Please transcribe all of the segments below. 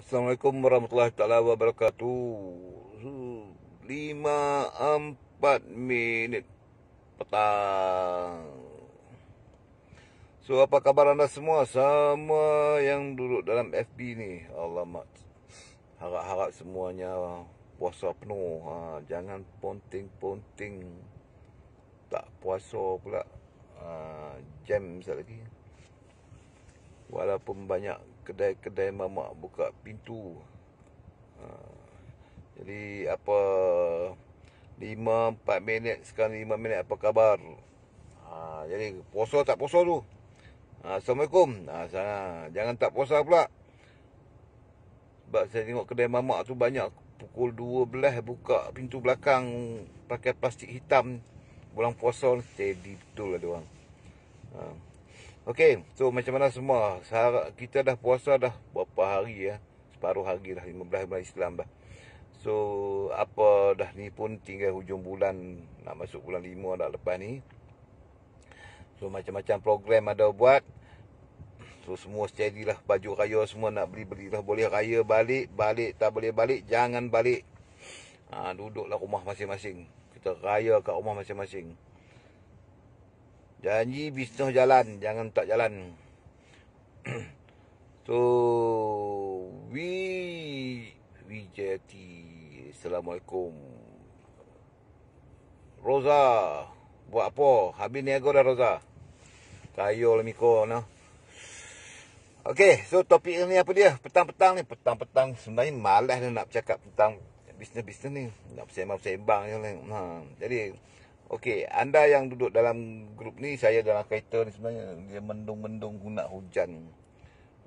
Assalamualaikum warahmatullahi taala wabarakatuh. 5:04 petang. So, apa kabar anda semua? Sama yang duduk dalam FB ni. Alamak. Harap-harap semuanya puasa penuh. Jangan ponting-ponting. Tak puasa pula. Jam sekali lagi. Walaupun banyak kedai-kedai mamak buka pintu. Jadi apa 5-4 minit sekarang 5 minit apa khabar? Jadi puasa tak puasa tu. Assalamualaikum. Jangan tak puasa pula. Sebab saya tengok kedai mamak tu banyak pukul 12 buka pintu belakang pakai plastik hitam. Bulan puasa steady betul lah diorang. Okey, so macam mana semua? Kita dah puasa dah berapa hari ya? Separuh hari dah, 15 bulan Islam dah. So, apa dah ni pun tinggal hujung bulan, nak masuk bulan 5 dah lepas ni. So, macam-macam program ada buat. So, semua steady lah. Baju raya semua nak beli-beli lah. Boleh raya balik, tak boleh balik, jangan balik. Duduklah rumah masing-masing. Kita raya kat rumah masing-masing. Janji bisnes jalan, jangan tak jalan. So, Wijayati. Assalamualaikum. Roza, buat apa? Habis niaga dah Roza. Kayo lah Miko no. Okey, so topik ni apa dia? Petang-petang ni, petang-petang sebenarnya malas nak bercakap tentang bisnes-bisnes ni. Nak sembang-sembang je lah. Jadi okey, anda yang duduk dalam grup ni, saya dalam kereta ni sebenarnya dia mendung-mendung nak hujan.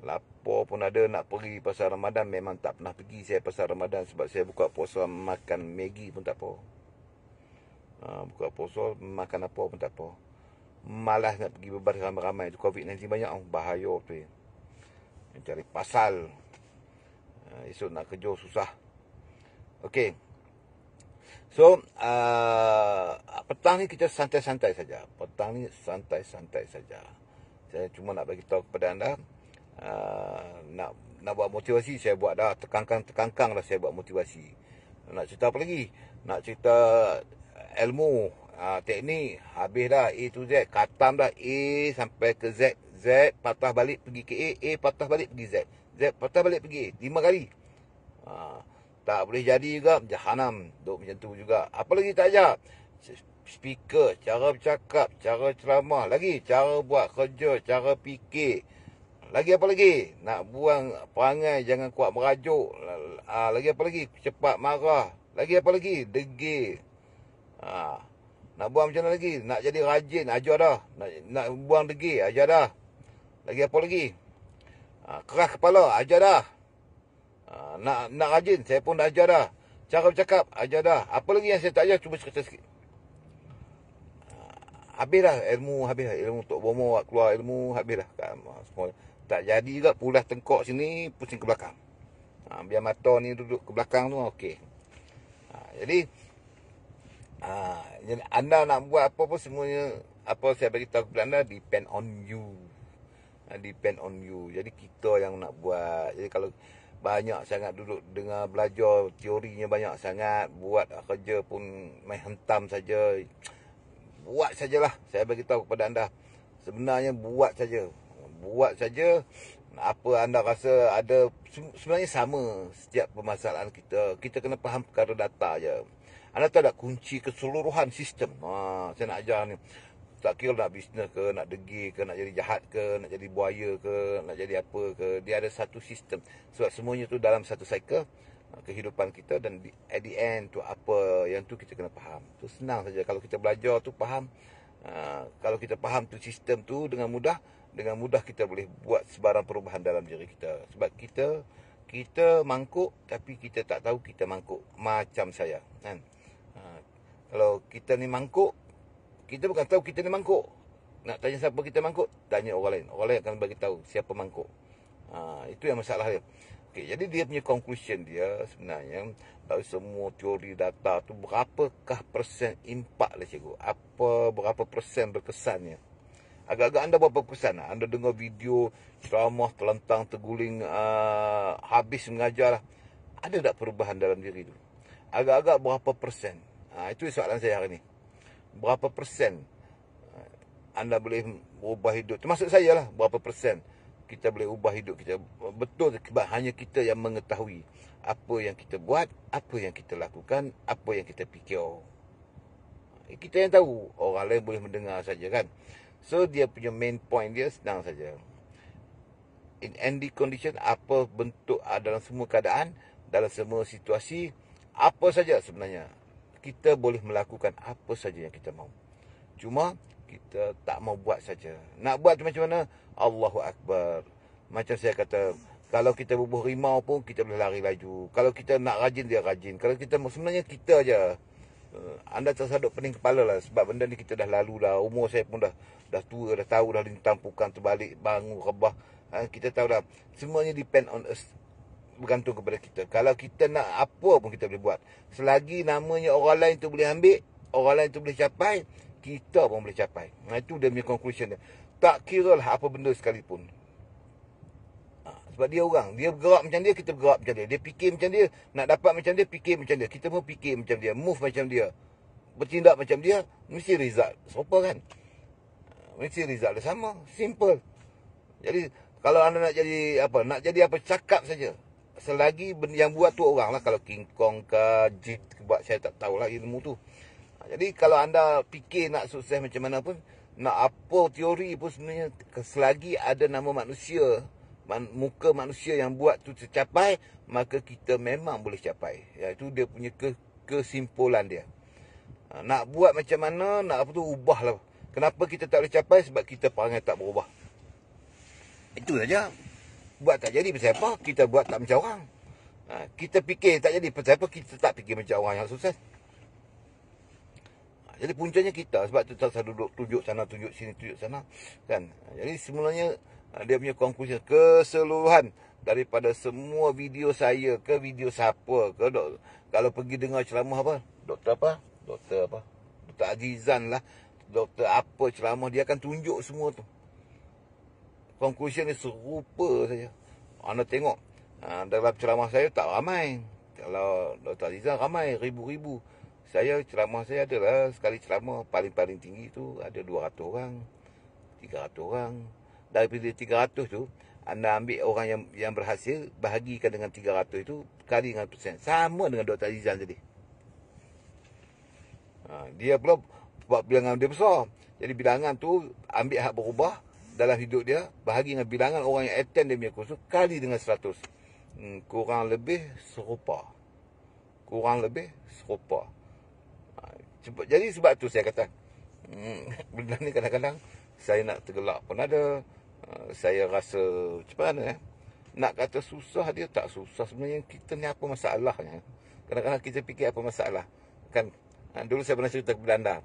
Lapar pun ada nak pergi pasar Ramadan, memang tak pernah pergi saya pasar Ramadan sebab saya buka puasa makan Maggi pun tak apa. Buka puasa makan apa pun tak apa. Malas nak pergi bebar ramai-ramai tu, COVID-19 banyak, bahaya tu. Cari pasal. Esok nak kerja susah. Okey. So, petang ni kita santai-santai saja. Petang ni santai-santai saja. Saya cuma nak bagi tahu kepada anda, nak buat motivasi, saya buat dah. Tekangkang dah saya buat motivasi. Nak cerita apa lagi? Nak cerita ilmu, teknik, habis dah A to Z. Khatam dah A sampai ke Z. Z patah balik pergi ke A patah balik pergi Z. Z patah balik pergi A. 5 kali. Tak boleh jadi juga, jahanam. Duk macam tu juga. Apa lagi tak ajar? Speaker, cara bercakap, cara ceramah. Lagi, cara buat kerja, cara fikir. Lagi apa lagi? Nak buang perangai, jangan kuat merajuk. Lagi apa lagi? Cepat marah. Lagi apa lagi? Degil. Nak buang macam mana lagi? Nak jadi rajin, ajar dah. Nak buang degil, ajar dah. Lagi apa lagi? Keras kepala, ajar dah. Nak rajin, saya pun dah ajar dah. Cara bercakap, ajar dah. Apa lagi yang saya tak ajar, cuba cerita sikit. Habis dah ilmu, habis dah ilmu untuk bomo keluar ilmu, habis dah. Semua tak jadi juga, pulas tengkok sini, pusing ke belakang. Biar mata ni duduk ke belakang tu, okey. Jadi anda nak buat apa pun semuanya, apa saya bagi tahu kepada anda, depend on you. Depend on you. Jadi kita yang nak buat. Jadi kalau banyak sangat duduk dengar belajar teorinya banyak sangat, buat kerja pun main hentam saja. Buat sajalah. Saya bagi tahu kepada anda, sebenarnya buat saja. Buat saja. Apa anda rasa ada, sebenarnya sama setiap permasalahan kita. Kita kena faham perkara data je. Anda tahu tak kunci keseluruhan sistem? Saya nak ajar ni. Tak kira nak bisnes ke, nak degil ke, nak jadi jahat ke, nak jadi buaya ke, nak jadi apa ke. Dia ada satu sistem. Sebab semuanya tu dalam satu cycle kehidupan kita, dan at the end tu apa yang tu kita kena faham. Tu senang saja. Kalau kita belajar tu faham. Kalau kita faham tu sistem tu dengan mudah kita boleh buat sebarang perubahan dalam diri kita. Sebab kita mangkuk tapi kita tak tahu kita mangkuk. Macam saya kan. Kalau kita ni mangkuk, kita bukan tahu kita ni mangkuk. Nak tanya siapa kita mangkuk, tanya orang lain. Orang lain akan bagi tahu siapa mangkuk. Itu yang masalah dia. Okay, jadi dia punya conclusion dia sebenarnya, dari semua teori data tu, berapakah persen impak lah cikgu? Berapa persen berkesannya? Agak-agak anda berapa persen? Anda dengar video ceramah terlentang terguling habis mengajar, ada tak perubahan dalam diri tu? Agak-agak berapa persen? Itu soalan saya hari ni. Berapa persen anda boleh ubah hidup? Termasuk saya lah, berapa persen kita boleh ubah hidup kita? Betul, hanya kita yang mengetahui apa yang kita buat, apa yang kita lakukan, apa yang kita fikir. Kita yang tahu, orang lain boleh mendengar saja kan. So dia punya main point dia senang saja. In any condition, apa bentuk dalam semua keadaan, dalam semua situasi, apa saja sebenarnya, kita boleh melakukan apa saja yang kita mahu. Cuma kita tak mau buat saja. Nak buat macam mana? Allahu Akbar. Macam saya kata, kalau kita bubuh rimau pun kita boleh lari laju. Kalau kita nak rajin, dia rajin. Kalau kita, sebenarnya kita aja. Anda tersaduk pening kepala lah. Sebab benda ni kita dah lalu lah. Umur saya pun dah tua, dah tahu dah lintang pukan terbalik, bangun, rebah. Kita tahu dah. Semuanya depend on us. Bergantung kepada kita. Kalau kita nak apa pun kita boleh buat. Selagi namanya orang lain tu boleh ambil, orang lain tu boleh capai, kita pun boleh capai. Itu dia punya conclusion dia. Tak kira lah apa benda sekalipun. Sebab dia orang, dia bergerak macam dia, kita bergerak macam dia. Dia fikir macam dia, nak dapat macam dia, fikir macam dia. Kita pun fikir macam dia, move macam dia, bertindak macam dia, mesti result serupa kan. Mesti result dia sama, simple. Jadi kalau anda nak jadi apa, cakap saja. Selagi yang buat tu orang lah. Kalau King Kong ke Jit buat, saya tak tahulah ilmu tu. Jadi kalau anda fikir nak sukses macam mana pun, nak apa teori pun, sebenarnya selagi ada nama manusia, muka manusia yang buat tu tercapai, maka kita memang boleh capai. Itu dia punya kesimpulan dia. Nak buat macam mana, nak apa tu, ubahlah. Kenapa kita tak boleh capai? Sebab kita perangai tak berubah. Itu saja. Buat tak jadi pasal apa? Kita buat tak macam orang. Kita fikir tak jadi pasal apa? Kita tak fikir macam orang yang sukses. Jadi puncanya kita. Sebab tu tak duduk tunjuk sana, tunjuk sini, tunjuk sana kan. Jadi semulanya dia punya konklusi keseluruhan daripada semua video saya ke video siapa ke, kalau pergi dengar ceramah apa, Doktor Azizan lah, doktor apa ceramah, dia akan tunjuk semua tu. Conclusion ni serupa saja. Anda tengok dalam ceramah saya tak ramai. Kalau Dr. Azizan ramai, ribu-ribu. Saya ceramah saya adalah sekali ceramah paling-paling tinggi tu ada 200 orang, 300 orang. Daripada 300 tu, anda ambil orang yang berhasil, bahagikan dengan 300 itu, kali dengan persen. Sama dengan Dr. Azizan tadi. Dia pula buat bilangan dia besar. Jadi bilangan tu ambil hak berubah dalam hidup dia, bahagi dengan bilangan orang yang attend dia punya kursus, kali dengan 100. Kurang lebih serupa. Jadi sebab tu saya kata, benda ni kadang-kadang saya nak tergelak pun ada. Saya rasa macam mana nak kata susah, dia tak susah. Sebenarnya kita ni apa masalahnya? Kadang-kadang kita fikir apa masalah kan. Dulu saya pernah cerita kepada anda,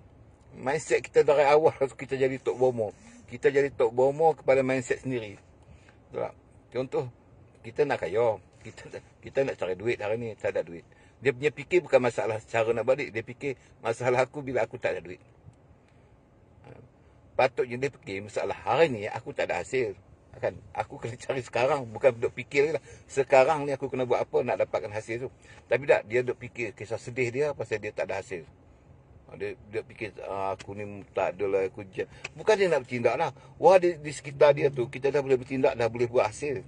mindset kita dari awal kita jadi tok bomo. Kita jadi tok bomo kepada mindset sendiri. Betul tak? Contoh, kita nak kaya, kita nak cari duit hari ni, tak ada duit. Dia punya fikir bukan masalah cara nak balik, dia fikir masalah aku bila aku tak ada duit. Patutnya dia fikir masalah hari ni aku tak ada hasil. Kan? Aku kena cari sekarang, bukan duk fikir lah. Sekarang ni aku kena buat apa nak dapatkan hasil tu. Tapi tak, dia duk fikir kisah sedih dia pasal dia tak ada hasil. Dia fikir aku ni tak adalah aku je. Bukan dia nak bertindak lah. Wah, di sekitar dia tu kita dah boleh bertindak, dah boleh buat hasil.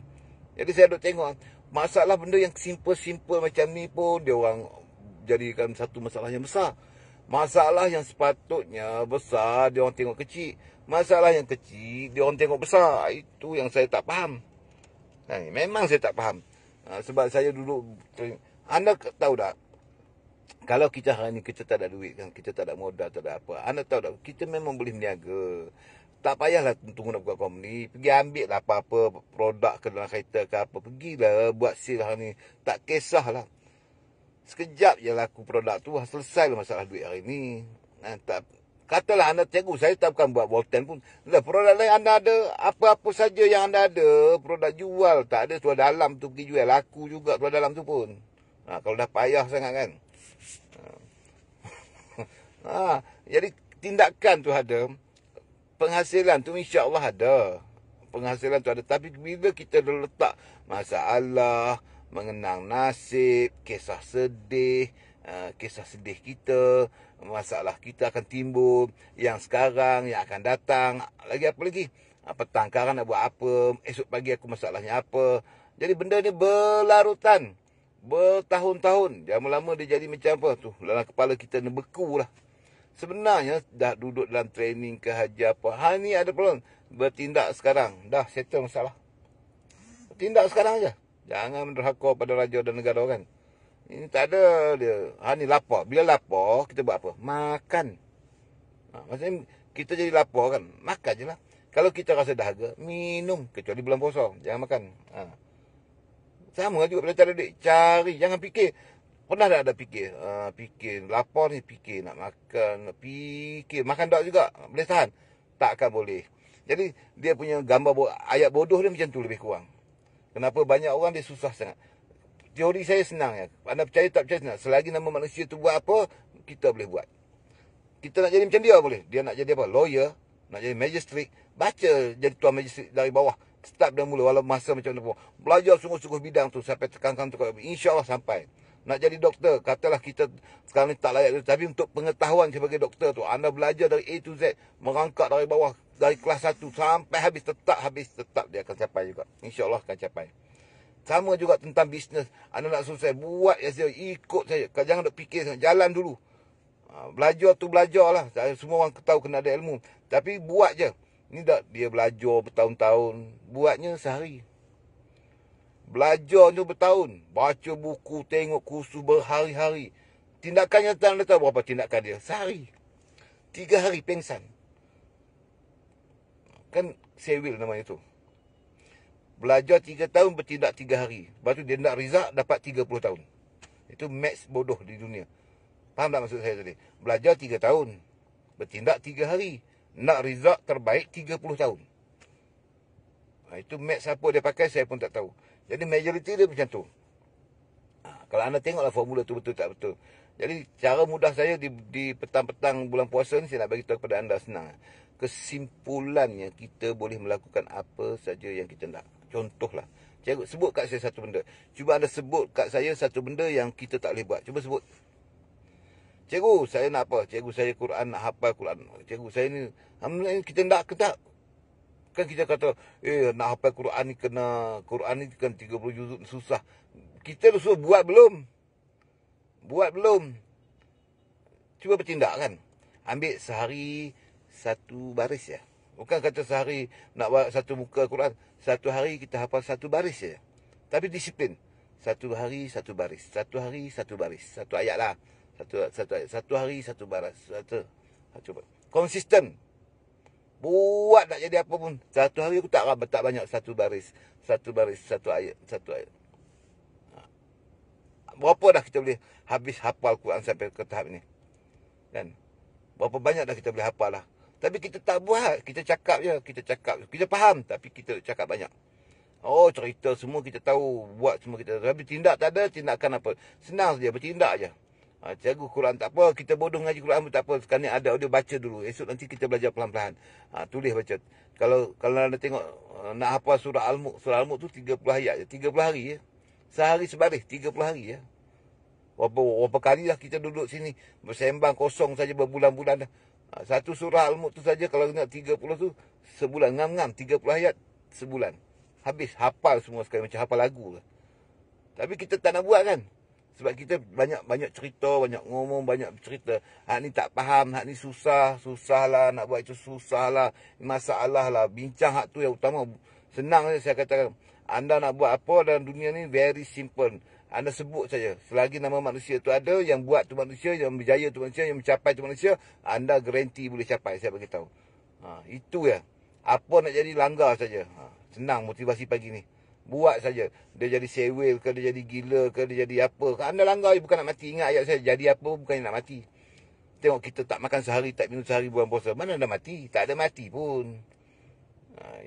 Jadi saya duk tengok masalah benda yang simple-simple macam ni pun dia orang jadikan satu masalah yang besar. Masalah yang sepatutnya besar, dia orang tengok kecil. Masalah yang kecil, dia orang tengok besar. Itu yang saya tak faham. Memang saya tak faham. Sebab saya dulu, anda tahu tak, kalau kita hari ni kita tak ada duit kan, kita tak ada modal, tak ada apa, anda tahu tak, kita memang boleh berniaga. Tak payahlah tunggu nak buat company. Pergi ambil lah apa-apa produk ke dalam kereta ke apa. Pergilah buat sale hari ni. Tak kisahlah. Sekejap je laku produk tu, selesai lah masalah duit hari ni. Katalah anda cikgu, saya tak bukan buat Volten pun. Produk lain anda ada, apa-apa saja yang anda ada, produk jual. Tak ada tuan dalam tu pergi jual, laku juga tuan dalam tu pun. Kalau dah payah sangat kan. Jadi tindakan tu ada. penghasilan tu insya-Allah ada. Penghasilan tu ada. Tapi bila kita dah letak masalah, mengenang nasib, kisah sedih kita, masalah kita akan timbul, yang sekarang, yang akan datang, lagi apa lagi? Petang sekarang nak buat apa, esok pagi aku masalahnya apa. Jadi benda ni berlarutan, bertahun-tahun. Lama-lama dia jadi macam apa tu, dalam kepala kita ni beku lah. Sebenarnya dah duduk dalam training ke haji apa, ni ada problem. Bertindak sekarang, dah settle masalah. Bertindak sekarang aja. Jangan menderhaka pada raja dan negara kan. Ini tak ada dia. Ni lapar. Bila lapar, kita buat apa? Makan. Maksudnya kita jadi lapar kan, makan je lah. Kalau kita rasa dahaga, minum. Kecuali bulan puasa, jangan makan. Sama juga pada cara duit. Cari, jangan fikir. Pernah tak ada fikir? Fikir, lapar ni fikir, nak makan, nak fikir. Makan tak juga, boleh tahan? Takkan boleh. Jadi, dia punya gambar ayat bodoh dia macam tu lebih kurang. Kenapa banyak orang dia susah sangat. Teori saya senang ya. Anda percaya tak percaya senang. Selagi nama manusia tu buat apa, kita boleh buat. Kita nak jadi macam dia boleh. Dia nak jadi apa? Lawyer, nak jadi magistrate. Baca jadi tuan magistrate dari bawah. Start dari mula walau masa macam mana pun. Belajar sungguh-sungguh bidang tu sampai tekankan tu. InsyaAllah sampai. Nak jadi doktor, katalah kita sekarang ni tak layak tu. Tapi untuk pengetahuan sebagai doktor tu, anda belajar dari A to Z. Merangkak dari bawah. Dari kelas 1 sampai habis, tetap dia akan capai juga. InsyaAllah akan capai. Sama juga tentang bisnes. Anda nak sukses, buat saja, ikut saja. Jangan nak fikir, jalan dulu. Belajar tu belajar lah. Semua orang tahu kena ada ilmu. Tapi buat je. Ni tak dia belajar bertahun-tahun. Buatnya sehari. Belajar tu bertahun. Baca buku, tengok kursus berhari-hari. Tindakannya anda tahu berapa tindakan dia? Sehari. 3 hari pengsan. Kan sewil namanya tu. Belajar 3 tahun, bertindak 3 hari. Lepas tu dia nak result, dapat 30 tahun. Itu maths bodoh di dunia. Faham tak maksud saya tadi? Belajar 3 tahun. Bertindak 3 hari. Nak result terbaik 30 tahun. Itu maths apa dia pakai, saya pun tak tahu. Jadi majoriti dia macam tu. Kalau anda tengoklah formula tu betul tak betul. Jadi cara mudah saya di petang-petang bulan puasa ni, saya nak bagi tahu kepada anda senang. Kesimpulannya, kita boleh melakukan apa saja yang kita nak. Contohlah, cikgu sebut kat saya satu benda. Cuba anda sebut kat saya satu benda yang kita tak boleh buat. Cuba sebut. Cikgu, saya nak apa? Cikgu, saya Quran, nak hafal Quran. Cikgu, saya ni, alhamdulillah kita nak ke tak? Kan kita kata, nak hafal Quran ni Quran ni kan 30 juzuk susah. Kita dah suruh buat belum? Buat belum? Cuba bertindak kan? Ambil sehari satu baris ya. Bukan kata sehari nak buat satu muka Quran. Satu hari kita hafal satu baris je. Tapi disiplin. Satu hari satu baris. Satu hari satu baris. Satu ayat lah. Satu ayat. Satu hari satu baris. Coba. Konsisten. Buat nak jadi apa pun. Satu hari aku tak banyak satu baris. Satu baris. Satu ayat. Satu ayat. Berapa dah kita boleh habis hafal Quran sampai ke tahap ini? Kan? Berapa banyak dah kita boleh hafal lah. Tapi kita tak buat. Kita cakap je. Kita faham. Tapi kita cakap banyak. Oh, cerita semua kita tahu. Buat semua kita tahu. Tapi tindak tak ada. Tindakan apa? Senang saja. Bertindak je. Cikgu Quran tak apa. Kita bodoh ngaji Quran pun tak apa. Sekarang ni ada audio, baca dulu. Esok nanti kita belajar pelan-pelan. Tulis baca. Kalau anda tengok nak hafal surah Al-Mulk. Surah Al-Mulk tu 30 ayat je. 30 hari je. Sehari sebaris. 30 hari je. Berapa kali lah kita duduk sini. Bersembang kosong saja berbulan-bulan dah. Satu surah Al-Mulk tu saja kalau nak 30 tu sebulan. Ngam-ngam 30 ayat sebulan. Habis hafal semua sekali macam hafal lagu lah. Tapi kita tak nak buat kan. Sebab kita banyak cerita, banyak ngomong, banyak cerita. Hak ni tak faham, hak ni susah lah, nak buat itu susah lah, masalah lah. Bincang hak tu yang utama. Senang saja saya katakan. Anda nak buat apa dalam dunia ni very simple. Anda sebut saja. Selagi nama manusia tu ada, yang buat tu manusia, yang berjaya tu manusia, yang mencapai tu manusia, anda garanti boleh capai, saya beritahu. Itu ya. Apa nak jadi langgar saja. Senang motivasi pagi ni. Buat saja. Dia jadi sewil ke, dia jadi gila ke, dia jadi apa. Anda langgar bukan nak mati. Ingat ayat saya, jadi apa bukan nak mati. Tengok kita tak makan sehari, tak minum sehari bulan puasa. Mana anda mati? Tak ada mati pun.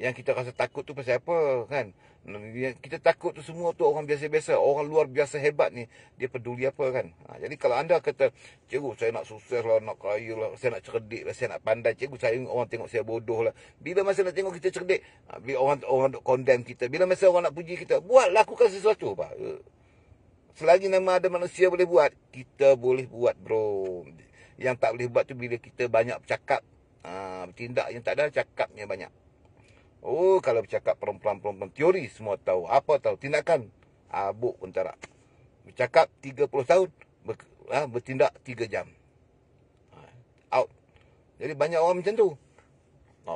Yang kita rasa takut tu pasal apa kan? Yang kita takut tu semua tu orang biasa-biasa, orang luar biasa hebat ni, dia peduli apa kan? Jadi kalau anda kata, cikgu saya nak sukses lah, nak kaya lah, saya nak cerdik lah, saya nak pandai, cikgu saya orang tengok saya bodoh lah. Bila masa nak tengok kita cerdik, bila orang condemn kita, bila masa orang nak puji kita, buat, lakukan sesuatu pak. Selagi nama ada manusia boleh buat, kita boleh buat bro. Yang tak boleh buat tu bila kita banyak bercakap, bertindak yang tak ada, cakapnya banyak. Oh, kalau bercakap perempuan-perempuan teori semua tahu. Apa tahu? Tindakan. Buk pun tak nak. Bercakap 30 tahun. Bertindak 3 jam. Out. Jadi banyak orang macam tu.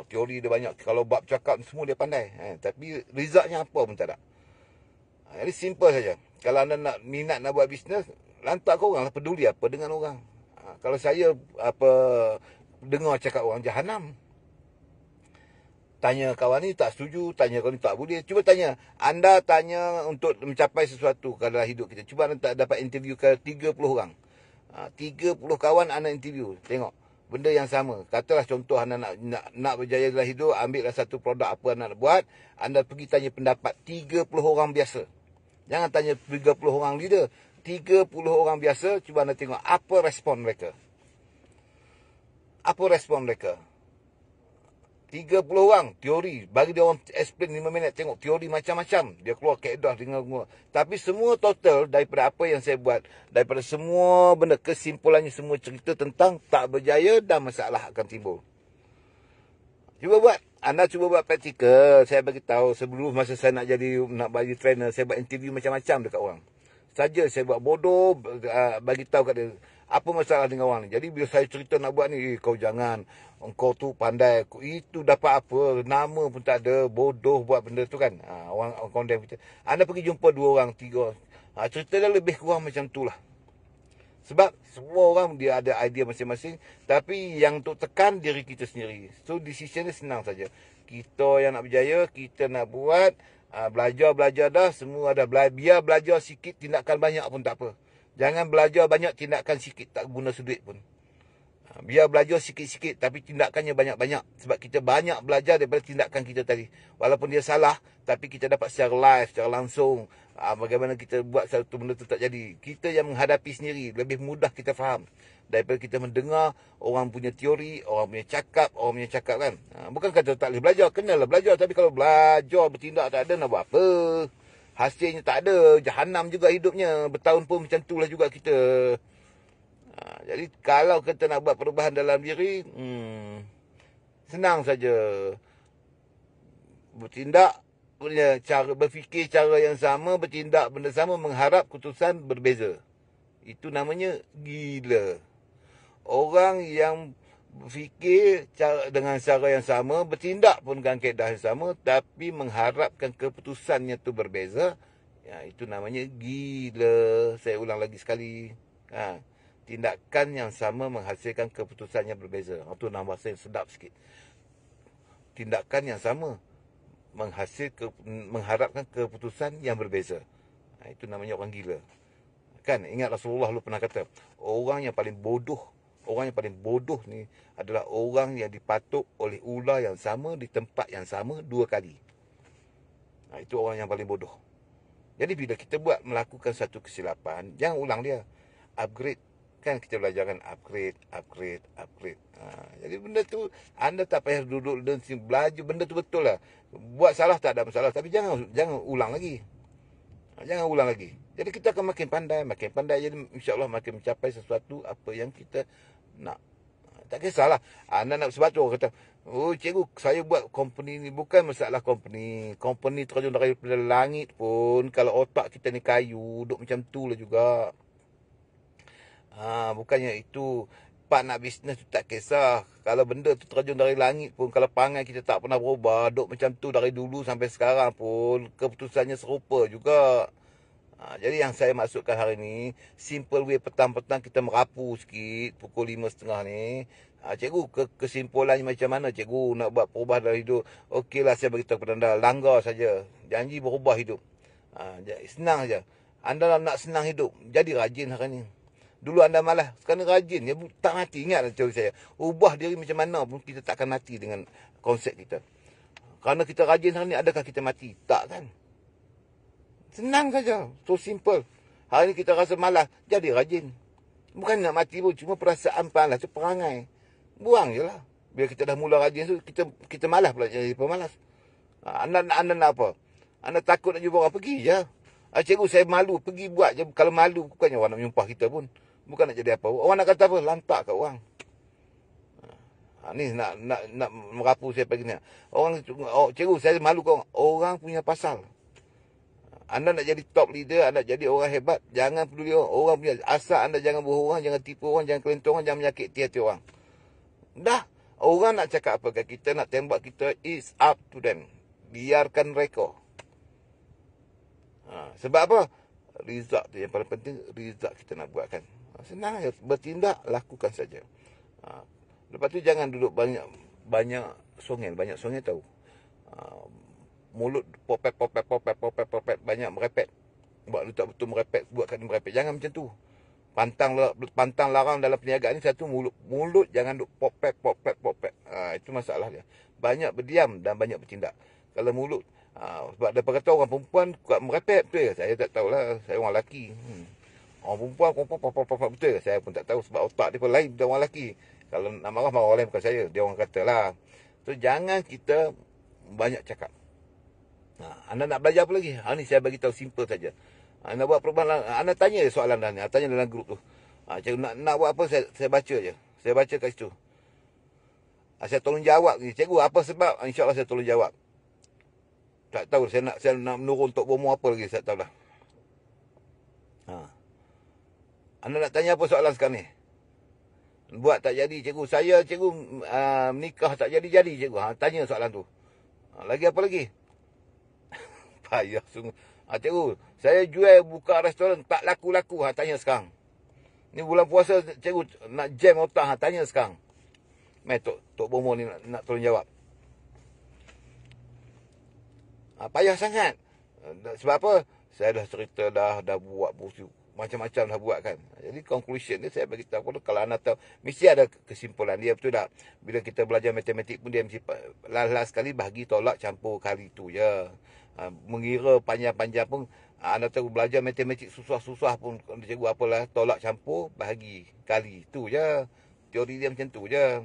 Teori dia banyak. Kalau bab cakap semua dia pandai. Tapi resultnya apa pun tak ada. Jadi simple saja. Kalau anda nak minat nak buat bisnes, lantak ke orang lah. Peduli apa dengan orang. Kalau saya dengar cakap orang jahanam. Tanya kawan ni tak setuju, tanya kawan ni tak boleh. Cuba tanya, anda tanya untuk mencapai sesuatu dalam hidup kita. Cuba anda tak dapat interview ke 30 orang. 30 kawan anda interview. Tengok, benda yang sama. Katalah contoh anda nak berjaya dalam hidup, ambillah satu produk apa anda nak buat. Anda pergi tanya pendapat 30 orang biasa. Jangan tanya 30 orang leader. 30 orang biasa, cuba anda tengok apa respon mereka. Apa respon mereka? 30 orang, teori. Bagi dia orang explain 5 minit. Tengok teori macam-macam. Dia keluar kaedah dengan semua. Tapi semua total daripada apa yang saya buat. Daripada semua benda, kesimpulannya semua cerita tentang tak berjaya dan masalah akan timbul. Cuba buat. Anda cuba buat praktikal. Saya bagi tahu sebelum masa saya nak bagi trainer, saya buat interview macam-macam dekat orang. Saja saya buat bodoh, bagi tahu kat dia apa masalah dengan orang ni. Jadi bila saya cerita nak buat ni, kau jangan, engkau tu pandai, itu dapat apa, nama pun tak ada, bodoh buat benda tu kan. Orang condemn kita. Anda pergi jumpa 2 orang, 3 orang. Cerita dia lebih kurang macam tu lah. Sebab semua orang dia ada idea masing-masing, tapi yang untuk tekan diri kita sendiri. So decision dia senang saja. Kita yang nak berjaya, kita nak buat, belajar dah, semua ada. Biar belajar sikit, tindakan banyak pun tak apa. Jangan belajar banyak, tindakan sikit, tak guna seduit pun. Biar belajar sikit-sikit, tapi tindakannya banyak-banyak. Sebab kita banyak belajar daripada tindakan kita tadi. Walaupun dia salah, tapi kita dapat secara live, secara langsung. Bagaimana kita buat satu benda tu tak jadi. Kita yang menghadapi sendiri, lebih mudah kita faham. Daripada kita mendengar orang punya teori, orang punya cakap kan. Bukan kata tak boleh belajar, kenalah belajar. Tapi kalau belajar, bertindak tak ada, nak buat apa? Hasilnya tak ada, jahanam juga hidupnya. Bertahun pun macam itulah juga kita. Jadi kalau kita nak buat perubahan dalam diri, senang saja. Bertindak, berfikir cara yang sama, bertindak benda sama, mengharap keputusan berbeza. Itu namanya gila. Orang yang berfikir dengan cara yang sama, bertindak pun dengan kaedah yang sama, tapi mengharapkan keputusannya tu berbeza, itu namanya gila. Saya ulang lagi sekali. Tindakan yang sama menghasilkan keputusan yang berbeza. Itu nama bahasa yang sedap sikit. Tindakan yang sama mengharapkan keputusan yang berbeza. Itu namanya orang gila. Kan, ingat Rasulullah lu pernah kata, orang yang paling bodoh ni adalah orang yang dipatuk oleh ular yang sama di tempat yang sama 2 kali. Itu orang yang paling bodoh. Jadi bila kita melakukan satu kesilapan, jangan ulang dia. Upgrade. Kan kita belajar kan upgrade. Jadi benda tu anda tak payah duduk dan belajar benda tu betul lah. Buat salah tak ada masalah, tapi jangan ulang lagi. Jangan ulang lagi. Jadi kita akan makin pandai. Jadi insya-Allah makin mencapai sesuatu apa yang kita nak. Tak kisahlah. Anda nak sebab tu orang kata, "Oh cikgu, saya buat company ni." Bukan masalah company. Company terjun dari langit pun kalau otak kita ni kayu, duduk macam tu lah juga. Bukannya itu part nak bisnes tu tak kisah. Kalau benda tu terjun dari langit pun, kalau perangai kita tak pernah berubah, duk macam tu dari dulu sampai sekarang pun, keputusannya serupa juga. Jadi yang saya maksudkan hari ni, simple way petang-petang kita merapu sikit, pukul 5.30 ni. Cikgu, kesimpulannya macam mana cikgu nak buat perubahan dalam hidup? Okeylah, saya beritahu kepada anda, langgar saja. Janji berubah hidup. Senang saja. Anda nak senang hidup, jadi rajin hari ni. Dulu anda malas, sekarang rajin. Dia tak mati. Ingatlah teori saya. Ubah diri macam mana pun kita takkan mati dengan konsep kita. Kerana kita rajin hari ni, adakah kita mati? Tak kan? Senang saja. So simple. Hari ni kita rasa malas, jadi rajin. Bukan nak mati pun, cuma perasaan malas tu perangai. Buang je lah. Bila kita dah mula rajin tu, kita malas pula jadi pemalas. Anda nak apa? Anda takut nak jumpa orang, pergi je. Cikgu saya malu, pergi buat je. Kalau malu, bukannya orang nak menyumpah kita pun. Bukan nak jadi apa. Orang nak kata apa? Lantak kat orang. Ni nak merapu saya pagi ni. Cikgu saya malu kau. Orang punya pasal. Anda nak jadi top leader, anda nak jadi orang hebat, jangan peduli orang punya. Asal anda jangan bohong orang, jangan tipu orang, jangan kelentong orang, jangan menyakiti hati orang. Dah. Orang nak cakap apa kat kita, nak tembak kita, it's up to them. Biarkan mereka. Sebab apa? Result tu yang paling penting. Result kita nak buat kan. Senang je. Bertindak, lakukan saja. Lepas tu jangan duduk banyak songel. Banyak songel tahu. Mulut popet. Banyak merepet. Buat lu tak betul merepet. Buat kat dia merepet. Jangan macam tu. Pantang larang dalam perniagaan ni satu, mulut jangan duk popet. Itu masalah dia. Banyak berdiam dan banyak bertindak. Kalau mulut, sebab ada kata orang perempuan kuat merepet, betul ke? Saya tak tahulah. Saya orang lelaki. Orang perempuan betul ke? Saya pun tak tahu sebab otak dia pun lain dari orang lelaki. Kalau nak marah orang lain bukan saya. Dia orang kata lah. So jangan kita banyak cakap. Anda nak belajar apa lagi? Ni saya bagi tahu simple saja. Anda buat perubahan, anda tanya soalan dah ni. Tanya dalam grup tu. Cikgu nak buat apa, saya baca je. Saya baca kat situ. Saya tolong jawab ni. Cikgu, apa sebab? InsyaAllah saya tolong jawab. Tak tahu, saya nak menurun untuk bomo apa lagi, saya tak tahu dah. Anda nak tanya apa soalan sekarang ni? Buat tak jadi, cikgu. Saya, cikgu, menikah tak jadi, cikgu. Tanya soalan tu. Lagi apa lagi? Payah sungguh. Cikgu, saya jual buka restoran, tak laku-laku. Tanya sekarang. Ni bulan puasa, cikgu, nak jam otak. Tanya sekarang. Tok Bomo ni nak tolong jawab. Payah sangat. Sebab apa? Saya dah cerita, dah buat macam-macam dah buat kan. Jadi conclusion ni saya bagi tahu, kalau anda tahu, mesti ada kesimpulan dia, betul tak? Bila kita belajar matematik pun dia mesti last sekali bahagi tolak campur kali tu je. Mengira panjang-panjang pun anda tahu, belajar matematik susah-susah pun cikgu apalah, tolak campur bahagi kali tu je. Teori dia macam tu je.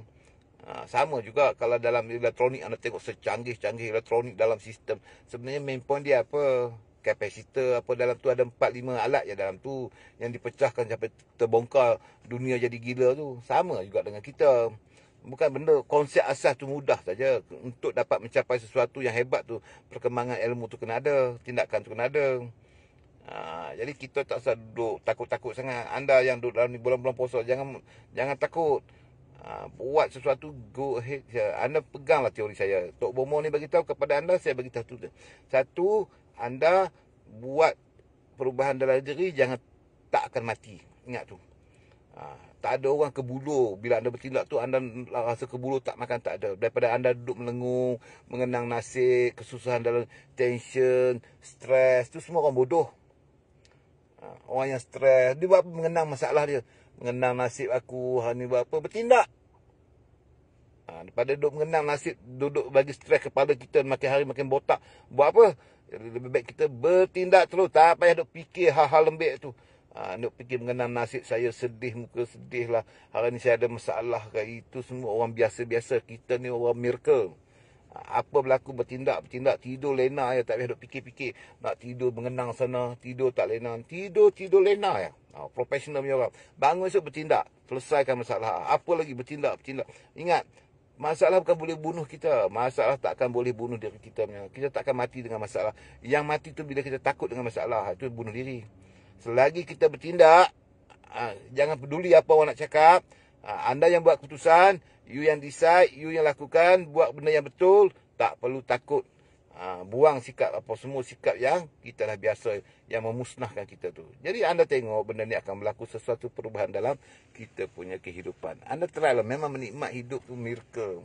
Sama juga kalau dalam elektronik, anda tengok secanggih-canggih elektronik dalam sistem, sebenarnya main point dia apa? Kapasitor apa dalam tu, ada 4-5 alat je dalam tu yang dipecahkan sampai terbongkar, dunia jadi gila tu. Sama juga dengan kita. Bukan benda, konsep asas tu mudah saja. Untuk dapat mencapai sesuatu yang hebat tu, perkembangan ilmu tu kena ada, tindakan tu kena ada. Jadi kita tak usah duduk takut-takut sangat. Anda yang duduk dalam bulan-bulan puasa, jangan takut. Buat sesuatu, go ahead. Anda peganglah teori saya. Tok Bomo ni bagi tahu kepada anda, saya bagi tahu tu. Satu, anda buat perubahan dalam diri, jangan tak akan mati. Ingat tu. Tak ada orang kebulu. Bila anda bertindak tu, anda rasa kebulu tak makan, tak ada. Daripada anda duduk melengung, mengenang nasib, kesusahan dalam tension, stres, tu semua orang bodoh. Orang yang stres, dia buat apa? Mengenang masalah dia. Mengenang nasib aku, ni buat apa? Bertindak. Daripada duduk mengenang nasib, duduk bagi stres kepala kita, makin hari makin botak. Buat apa? Lebih baik kita bertindak terus. Tak payah duk fikir hal-hal lembik tu. Duk fikir mengenang nasib, saya sedih, muka sedih lah. Hari ni saya ada masalah ke, itu semua orang biasa-biasa. Kita ni orang miracle. Apa berlaku, bertindak. Tidur lena ya. Tak payah duk fikir-fikir. Nak tidur mengenang sana, tidur tak lena. Tidur lena ya. Profesional punya orang. Bangun esok bertindak. Selesaikan masalah. Apa lagi, bertindak. Ingat, masalah bukan boleh bunuh kita. Masalah tak akan boleh bunuh diri kita. Kita tak akan mati dengan masalah. Yang mati tu bila kita takut dengan masalah. Itu bunuh diri. Selagi kita bertindak, jangan peduli apa orang nak cakap. Anda yang buat keputusan, you yang decide, you yang lakukan, buat benda yang betul. Tak perlu takut. Buang sikap apa semua sikap yang kita dah biasa, yang memusnahkan kita tu. Jadi anda tengok benda ni akan berlaku sesuatu perubahan dalam kita punya kehidupan. Anda try lah, memang menikmat hidup tu miracle.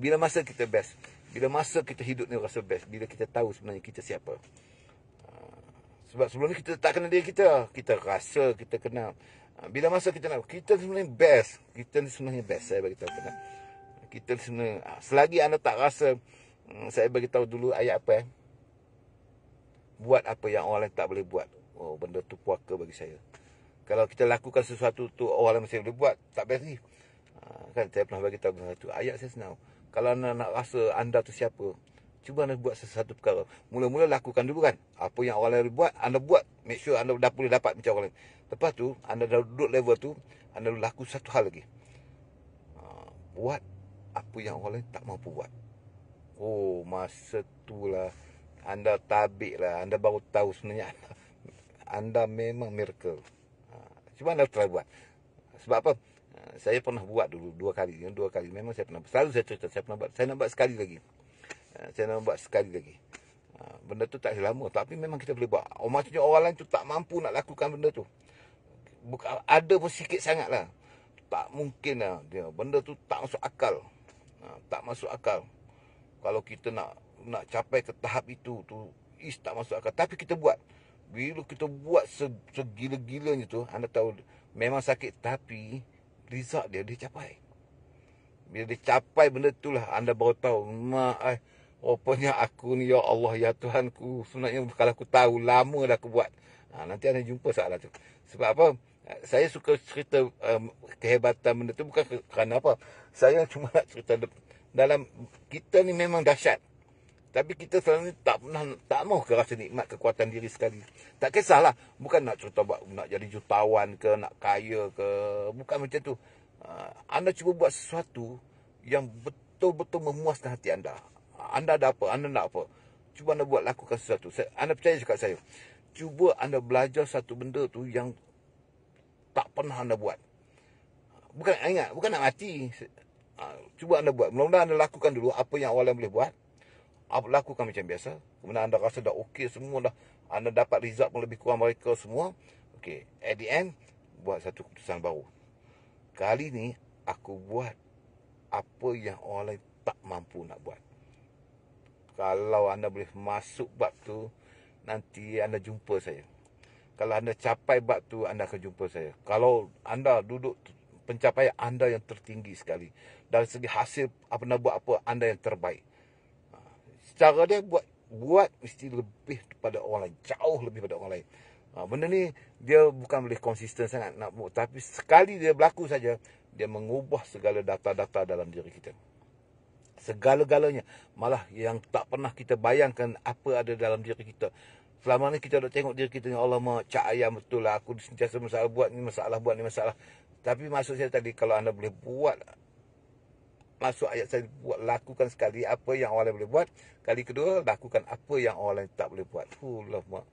Bila masa kita best. Bila masa kita hidup ni rasa best. Bila kita tahu sebenarnya kita siapa. Sebab sebelum ni kita tak kenal diri kita. Kita rasa kita kenal. Bila masa kita nak, kita sebenarnya best. Kita ni sebenarnya best. Saya bagi tahu kenal. Kita selagi anda tak rasa, saya bagi tahu dulu ayat apa. Buat apa yang orang lain tak boleh buat. Oh, benda tu puaka bagi saya. Kalau kita lakukan sesuatu tu orang lain masih boleh buat, tak best. Kan saya pernah bagi tahu satu ayat saya senang. Kalau anda nak rasa anda tu siapa, cuba anda buat sesuatu perkara. Mula-mula lakukan dulu kan. Apa yang orang lain buat, anda buat. Make sure anda dah boleh dapat macam orang lain. Lepas tu, anda dah duduk level tu, anda laku satu hal lagi. Buat apa yang orang lain tak mampu buat. Oh, masa tu lah anda tabik lah. Anda baru tahu sebenarnya anda memang miracle. Cuba anda try buat. Sebab apa? Saya pernah buat dulu dua kali. Memang saya pernah. Selalu saya cerita saya pernah buat. Saya nak buat sekali lagi. Benda tu tak lama. Tapi memang kita boleh buat. Maksudnya orang lain tu tak mampu nak lakukan benda tu. Bukan, ada pun sikit sangat lah. Tak mungkin lah. Benda tu tak masuk akal. Tak masuk akal. Kalau kita nak capai ke tahap itu tu tak masuk akal. Tapi kita buat. Bila kita buat segila-gilanya tu, anda tahu memang sakit, tapi result dia capai. Bila dia capai benda tu lah, anda baru tahu, rupanya aku ni, ya Allah, ya Tuhanku, sebenarnya kalau aku tahu, lama dah aku buat. Nanti anda jumpa soalan tu. Sebab apa? Saya suka cerita kehebatan benda tu bukan kerana apa. Saya cuma nak cerita dalam kita ni memang dahsyat. Tapi kita selalu tak mahu ke rasa nikmat kekuatan diri sekali. Tak kisahlah. Bukan nak cerita nak jadi jutawan ke, nak kaya ke. Bukan macam tu. Anda cuba buat sesuatu yang betul-betul memuaskan hati anda. Anda ada apa? Anda nak apa? Cuba anda buat, lakukan sesuatu. Anda percaya cakap saya. Cuba anda belajar satu benda tu yang tak pernah anda buat. Bukan nak mati. Cuba anda buat. Mula-mula anda lakukan dulu apa yang orang lain boleh buat. Lakukan macam biasa. Kemudian anda rasa dah okey semua dah. Anda dapat result pun lebih kurang mereka semua. Okey. At the end, buat satu keputusan baru. Kali ni, aku buat apa yang orang lain tak mampu nak buat. Kalau anda boleh masuk bab tu, nanti anda jumpa saya. Kalau anda capai bab tu, anda akan jumpa saya. Kalau anda duduk pencapaian anda yang tertinggi sekali. Dari segi hasil anda buat apa, anda yang terbaik. Cara dia buat mesti lebih daripada orang lain. Jauh lebih daripada orang lain. Benda ni dia bukan boleh konsisten sangat nak buat. Tapi sekali dia berlaku saja, dia mengubah segala data-data dalam diri kita. Segala-galanya. Malah yang tak pernah kita bayangkan apa ada dalam diri kita. Selama ni kita dah tengok diri kita, ya Allah, cak ayam betul lah. Aku sentiasa masalah buat ni masalah. Tapi maksud saya tadi, kalau anda boleh buat, masuk ayat saya, lakukan sekali apa yang orang lain boleh buat. Kali kedua, lakukan apa yang orang lain tak boleh buat. Mak.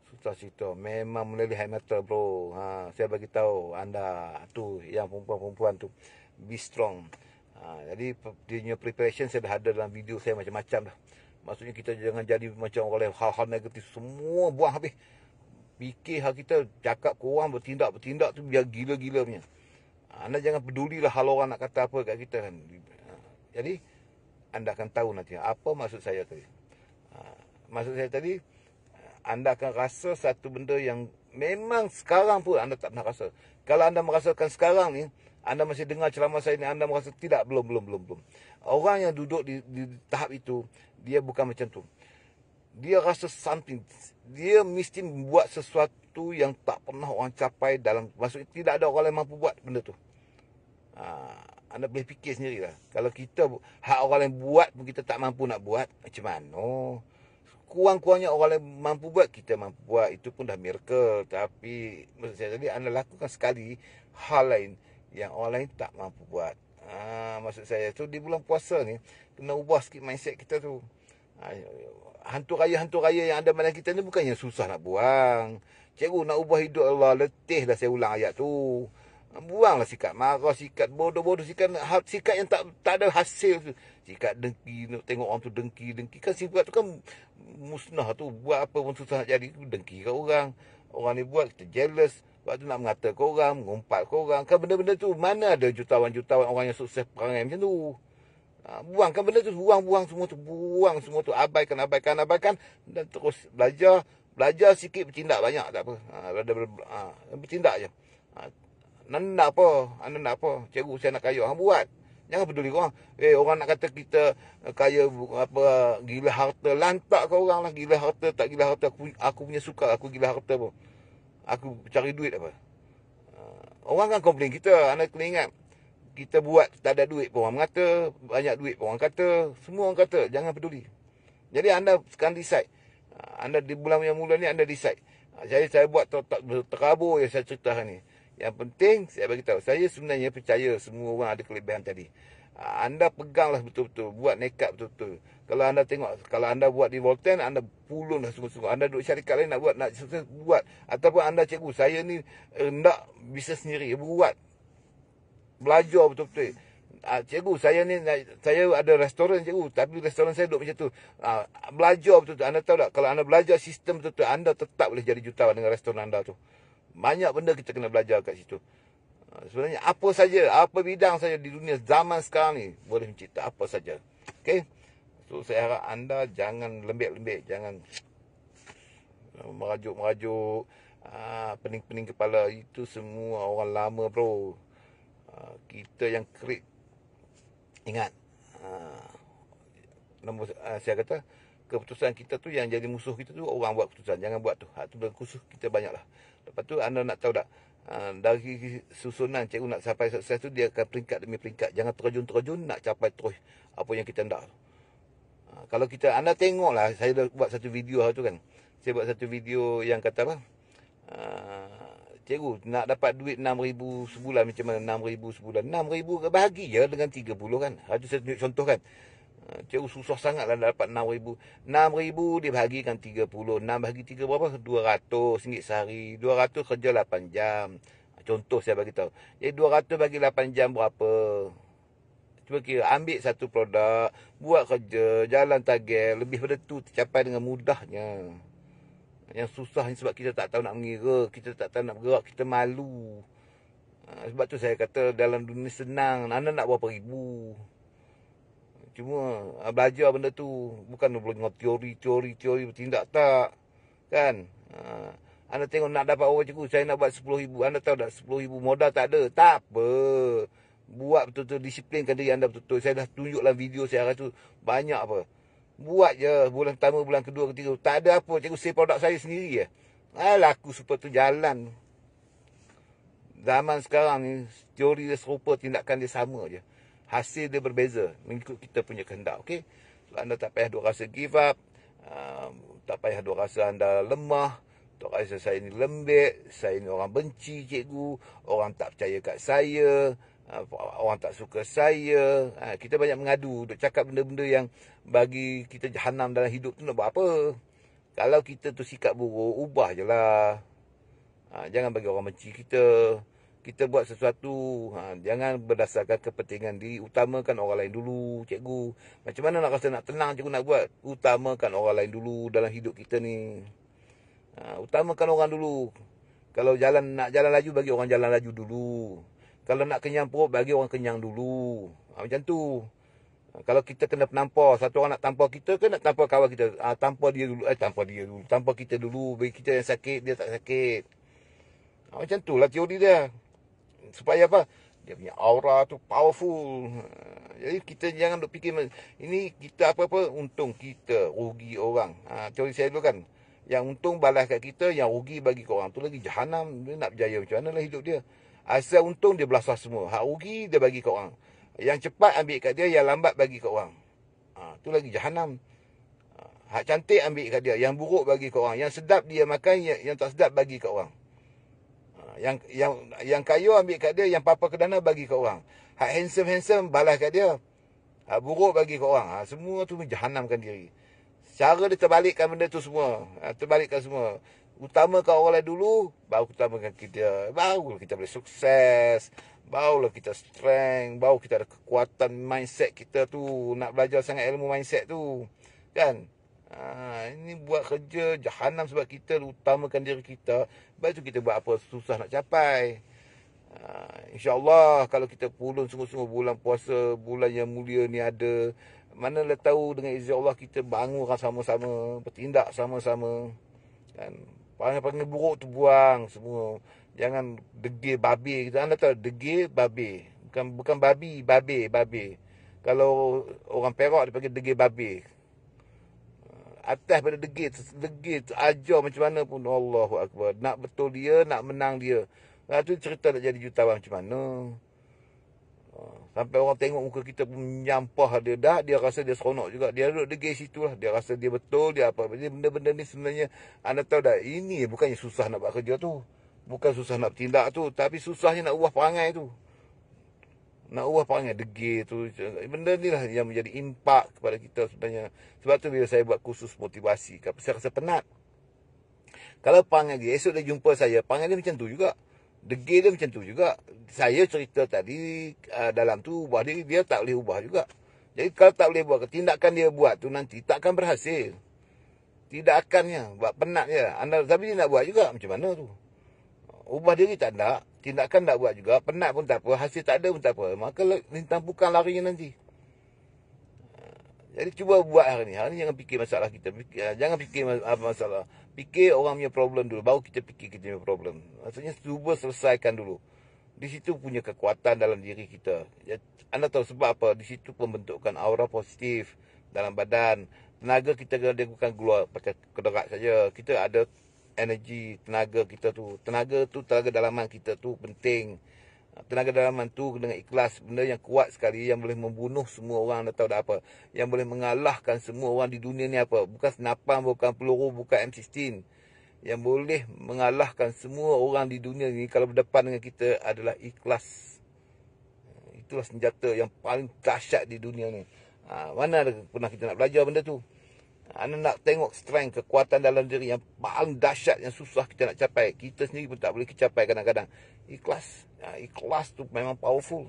Susah cerita. Memang melalui high metal, bro. Saya bagi tahu anda tu, yang perempuan-perempuan tu, be strong. Jadi dia punya preparation saya dah ada dalam video saya macam-macam dah. Maksudnya kita jangan jadi macam orang lain, hal-hal negatif semua buang habis. Fikir hal kita, cakap ke orang, bertindak tu biar gila-gila punya. Anda jangan pedulilah hal orang nak kata apa kat kita kan. Jadi anda akan tahu nanti apa maksud saya tadi. Maksud saya tadi, anda akan rasa satu benda yang memang sekarang pun anda tak pernah rasa. Kalau anda merasakan sekarang ni, anda masih dengar ceramah saya ni, anda merasa tidak, belum. Orang yang duduk di tahap itu, dia bukan macam tu. Dia rasa something. Dia mesti membuat sesuatu yang tak pernah orang capai dalam, maksudnya tidak ada orang lain mampu buat benda tu. Anda boleh fikir sendirilah. Kalau kita hak orang lain buat pun kita tak mampu nak buat, macam mana? Kurang-kurangnya orang lain mampu buat, kita mampu buat. Itu pun dah miracle. Tapi maksud saya tadi, anda lakukan sekali hal lain yang orang lain tak mampu buat. Maksud saya tu, di bulan puasa ni kena ubah sikit mindset kita tu. Hantu raya yang ada dalam kita ni bukannya susah nak buang. Cikgu nak ubah hidup Allah, letih dah saya ulang ayat tu. Buanglah sikat marah, sikat bodoh-bodoh, sikat yang tak ada hasil tu. Sikat dengki, tengok orang tu dengki. Kan sifat tu kan musnah tu. Buat apa pun susah nak jadi, dengki kat orang. Orang ni buat, kita jealous. Lepas tu nak mengata ke orang, mengumpat ke orang. Kan benda-benda tu, mana ada jutawan-jutawan orang yang sukses perangai macam tu. Buangkan benda tu, buang semua tu, abaikan, dan terus belajar sikit, bertindak banyak, tak apa. Bertindak je. Anda nak apa? Cikgu, saya nak kaya. Buat. Jangan peduli orang. Orang nak kata kita kaya apa gila harta, lantak kau orang lah gila harta tak gila harta. Aku punya suka, aku gila harta pun. Aku cari duit apa. Orang kan komplain kita, anda kena ingat. Kita buat tak ada duit pun orang kata, banyak duit pun orang kata, semua orang kata, jangan peduli. Jadi anda sekarang decide. Anda di bulan yang mula ni anda decide. Saya buat tak terabur yang saya cerita ni. Yang penting saya bagi tahu, saya sebenarnya percaya semua orang ada kelebihan tadi. Anda peganglah betul-betul, buat nekat betul-betul. Kalau anda tengok, kalau anda buat di Volten, anda pulun lah sungguh-sungguh. Anda duduk syarikat lain nak buat. Ataupun anda cikgu, saya ni nak bisnes sendiri, buat. Belajar betul-betul. Cikgu, saya ada restoran cikgu, tapi restoran saya duduk macam tu. Belajar betul-betul. Anda tahu tak, kalau anda belajar sistem betul-betul, anda tetap boleh jadi jutawan dengan restoran anda tu. Banyak benda kita kena belajar kat situ. Sebenarnya apa saja, apa bidang saja di dunia zaman sekarang ni boleh mencipta apa saja. Okey. So saya harap anda jangan lembek-lembek, jangan merajuk-merajuk, pening-pening kepala. Itu semua orang lama bro. Kita yang create. Ingat, saya kata keputusan kita tu yang jadi musuh kita tu orang buat keputusan. Jangan buat tu. Tu musuh kita banyak lah. Lepas tu anda nak tahu tak, dari susunan cikgu nak sampai sukses tu, dia akan peringkat demi peringkat. Jangan terjun-terjun nak capai terus apa yang kita nak. Kalau kita, anda tengok lah, saya dah buat satu video tu kan. Saya buat satu video yang kata apa, cikgu nak dapat duit 6,000 sebulan macam mana 6,000 sebulan. 6,000 bahagi je dengan 30 kan. Itu saya tunjuk contoh kan. Cikgu susah sangat lah dapat 6,000. 6,000 dibahagikan 30. 6 bahagi 3 berapa? 200 ringgit sehari. 200 kerja 8 jam. Contoh saya bagi tahu. Jadi 200 bagi 8 jam berapa? Cuba kira, ambil satu produk, buat kerja, jalan target. Lebih pada tu tercapai dengan mudahnya. Yang susah ni sebab kita tak tahu nak mengira. Kita tak tahu nak bergerak. Kita malu. Sebab tu saya kata dalam dunia senang. Anda nak berapa ribu? Cuma belajar benda tu. Bukan boleh dengan teori bertindak tak. Kan? Anda tengok nak dapat orang cikgu. Saya nak buat 10,000. Anda tahu tak 10,000 modal tak ada. Tak apa. Buat betul-betul. Disiplinkan diri anda betul-betul. Saya dah tunjuk dalam video saya hari tu. Banyak apa. Buat je. Bulan pertama, bulan kedua, ketiga. Tak ada apa. Cikgu save produk saya sendiri je. Laku super tu jalan. Zaman sekarang ni. Teori dia serupa. Tindakan dia sama je. Hasil dia berbeza mengikut kita punya kehendak. Okey, so, anda tak payah duk rasa give up, tak payah duk rasa anda lemah, tak rasa saya ni lembek, saya ni orang benci cikgu, orang tak percaya kat saya, orang tak suka saya. Kita banyak mengadu, duk cakap benda-benda yang bagi kita jahanam dalam hidup tu nak buat apa? Kalau kita tu sikap buruk, ubah je lah. Jangan bagi orang benci kita. Kita buat sesuatu, jangan berdasarkan kepentingan diri. Utamakan orang lain dulu, cikgu. Macam mana nak rasa nak tenang cikgu nak buat? Utamakan orang lain dulu dalam hidup kita ni. Utamakan orang dulu. Kalau nak jalan laju, bagi orang jalan laju dulu. Kalau nak kenyang perut, bagi orang kenyang dulu. Macam tu. Kalau kita kena penampar, satu orang nak tampar kita ke nak tampar kawan kita? Tampar dia dulu. Tampar kita dulu. Bagi kita yang sakit, dia tak sakit. Macam tu lah teori dia. Supaya apa? Dia punya aura tu powerful. Jadi kita jangan duk fikir ini kita apa-apa untung kita, rugi orang. Teori saya dulu kan. Yang untung balas kat kita, yang rugi bagi korang. Tu lagi jahanam. Dia nak berjaya macam mana lah hidup dia. Asal untung dia belasah semua. Hak rugi dia bagi korang. Yang cepat ambil kat dia, yang lambat bagi korang. Tu lagi jahanam. Hak cantik ambil kat dia, yang buruk bagi korang. Yang sedap dia makan, yang tak sedap bagi kat orang. Yang kaya ambil kat dia, yang papa kedana bagi kat orang. Hak handsome balas kat dia. Hak buruk bagi kat orang. Semua tu menjahanamkan diri. Cara dia terbalikkan benda tu semua. Terbalikkan semua. Utamakan orang lain dulu, baru utamakan kita. Baru kita boleh sukses. Barulah kita strength. Baru kita ada kekuatan mindset kita tu. Nak belajar sangat ilmu mindset tu. Kan? Ini buat kerja jahanam sebab kita utamakan diri kita. Lepas tu kita buat apa susah nak capai. InsyaAllah kalau kita pulun sungguh-sungguh bulan puasa, bulan yang mulia ni ada. Manalah tahu dengan izin Allah kita bangunkan sama-sama, bertindak sama-sama. Kan? Panggil buruk tu buang semua. Jangan degil babi. Anda tahu degil babi. Bukan babi, babe. Kalau orang Perak dia panggil degil babe. Atas pada degil ajar macam mana pun, Allahu Akbar. Nak betul dia, nak menang dia. Tu cerita nak jadi jutawan macam mana. Sampai orang tengok muka kita pun menyampah dia dah, dia rasa dia seronok juga. Dia duduk degil situ lah. Dia rasa dia betul, dia apa. Jadi benda-benda ni sebenarnya, anda tahu dah, ini bukannya susah nak buat kerja tu. Bukan susah nak bertindak tu. Tapi susahnya nak ubah perangai tu. Nak ubah perangai degil tu. Benda ni lah yang menjadi impak kepada kita sebenarnya. Sebab tu bila saya buat kursus motivasi, saya rasa penat. Kalau perangai dia, esok dia jumpa saya, perangai dia macam tu juga. Degil dia macam tu juga. Saya cerita tadi dalam tu ubah dia tak boleh ubah juga. Jadi kalau tak boleh buat, tindakan dia buat tu nanti tak akan berhasil. Tidak akannya. Buat penat je. Tapi dia nak buat juga. Macam mana tu? Ubah diri tak nak. Tindakan tak buat juga. Penat pun tak apa. Hasil tak ada pun tak apa. Maka lintang bukan larinya nanti. Jadi cuba buat hari ni. Hari ni jangan fikir masalah kita. Jangan fikir apa masalah. Fikir orang punya problem dulu. Baru kita fikir kita punya problem. Maksudnya cuba selesaikan dulu. Di situ punya kekuatan dalam diri kita. Anda tahu sebab apa? Di situ pembentukan aura positif dalam badan. Tenaga kita dia bukan keluar pakai kederat saja. Kita ada energi tenaga kita tu. Tenaga dalaman kita tu penting. Tenaga dalaman tu dengan ikhlas, benda yang kuat sekali, yang boleh membunuh semua orang. Anda tahu dah apa, yang boleh mengalahkan semua orang di dunia ni apa? Bukan senapan, bukan peluru, bukan M16. Yang boleh mengalahkan semua orang di dunia ni kalau berdepan dengan kita adalah ikhlas. Itulah senjata yang paling dahsyat di dunia ni. Mana ada pernah kita nak belajar benda tu? Anda nak tengok strength, kekuatan dalam diri yang paling dahsyat, yang susah kita nak capai. Kita sendiri pun tak boleh capai kadang-kadang. Ikhlas. Ikhlas tu memang powerful.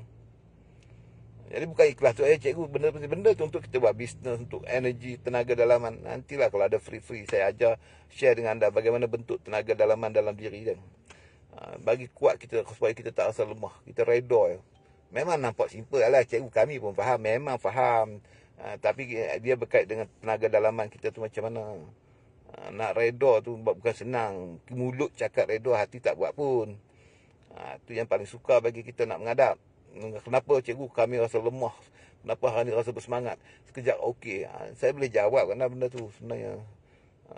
Jadi bukan ikhlas tu, cikgu, benda tu untuk kita buat bisnes, untuk energi, tenaga dalaman. Nantilah kalau ada free-free, saya ajar, share dengan anda bagaimana bentuk tenaga dalaman dalam diri dan bagi kuat kita, supaya kita tak rasa lemah. Kita redha. Memang nampak simple lah, cikgu kami pun faham, memang faham. Tapi dia berkait dengan tenaga dalaman kita tu macam mana. Nak redha tu bukan senang. Mulut cakap redha, hati tak buat pun. Tu yang paling suka bagi kita nak menghadap. Kenapa cikgu kami rasa lemah? Kenapa hari ni rasa bersemangat? Sekejap okey. Saya boleh jawab kerana benda tu sebenarnya.